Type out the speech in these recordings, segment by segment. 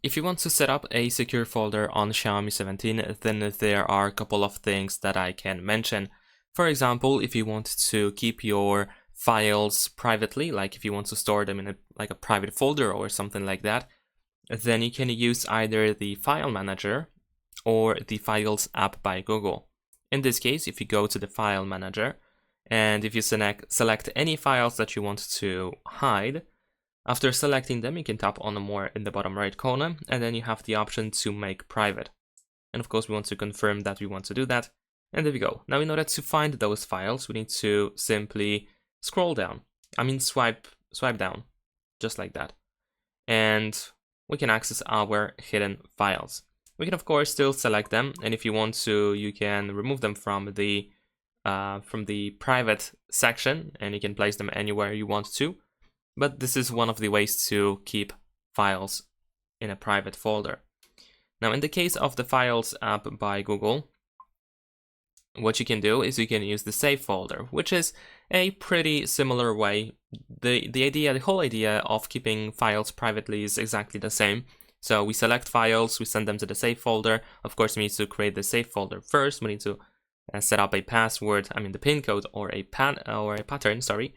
If you want to set up a secure folder on Xiaomi 17, then there are a couple of things that I can mention. For example, if you want to keep your files privately, like if you want to store them in a private folder or something like that, then you can use either the file manager or the Files app by Google. In this case, if you go to the file manager and if you select any files that you want to hide, after selecting them, you can tap on more in the bottom right corner, and then you have the option to make private. And of course, we want to confirm that we want to do that. And there we go. Now, in order to find those files, we need to simply scroll down. Swipe down, just like that. And we can access our hidden files. We can, of course, still select them. And if you want to, you can remove them from the private section, and you can place them anywhere you want to. But this is one of the ways to keep files in a private folder. Now, in the case of the Files app by Google, what you can do is you can use the Save folder, which is a pretty similar way. The whole idea of keeping files privately is exactly the same. So we select files, we send them to the Save folder. Of course, we need to create the Save folder first. We need to set up a password, the pin code or a pattern, sorry.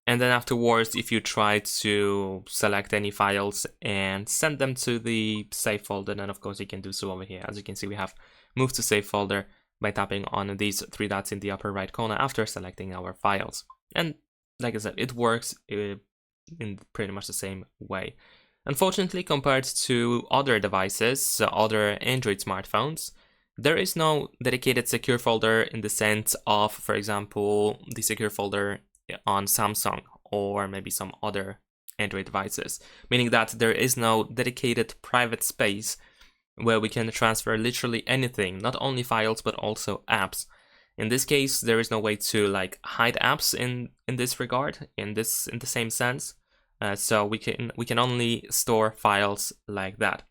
And then afterwards, if you try to select any files and send them to the Save folder, then of course you can do so over here. As you can see, we have moved to Save folder by tapping on these three dots in the upper right corner after selecting our files. And like I said, it works in pretty much the same way. Unfortunately, compared to other devices, other Android smartphones, there is no dedicated secure folder in the sense of, for example, the secure folder on Samsung or maybe some other Android devices, meaning that there is no dedicated private space where we can transfer literally anything, not only files but also apps. In this case, there is no way to hide apps in this regard, in the same sense. So we can only store files like that.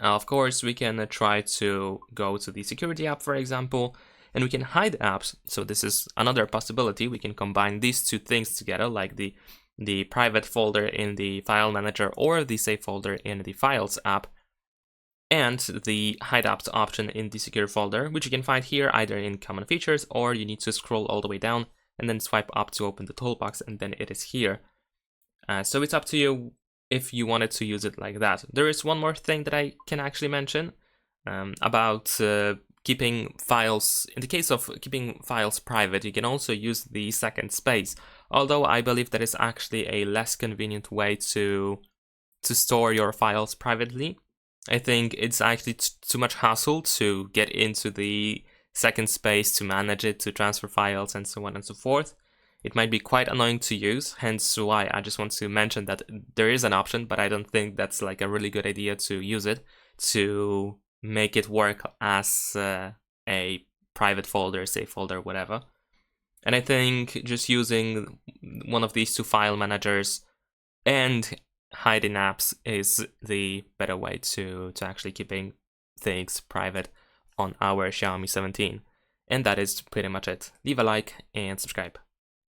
Of course, we can try to go to the security app, for example, and we can hide apps. So this is another possibility. We can combine these two things together, like the private folder in the file manager or the Save folder in the Files app, and the hide apps option in the secure folder, which you can find here either in common features, or you need to scroll all the way down and then swipe up to open the toolbox, and then it is here. So it's up to you if you wanted to use it like that. There is one more thing that I can actually mention about keeping files. In the case of keeping files private, you can also use the second space, although I believe that is actually a less convenient way to store your files privately. I think it's actually too much hassle to get into the second space, to manage it, to transfer files, and so on and so forth. It might be quite annoying to use, hence why I just want to mention that there is an option, but I don't think that's a really good idea to use it to make it work as a private folder, Save folder, whatever. And I think just using one of these two file managers and hiding apps is the better way to actually keeping things private on our Xiaomi 17. And that is pretty much it. Leave a like and subscribe.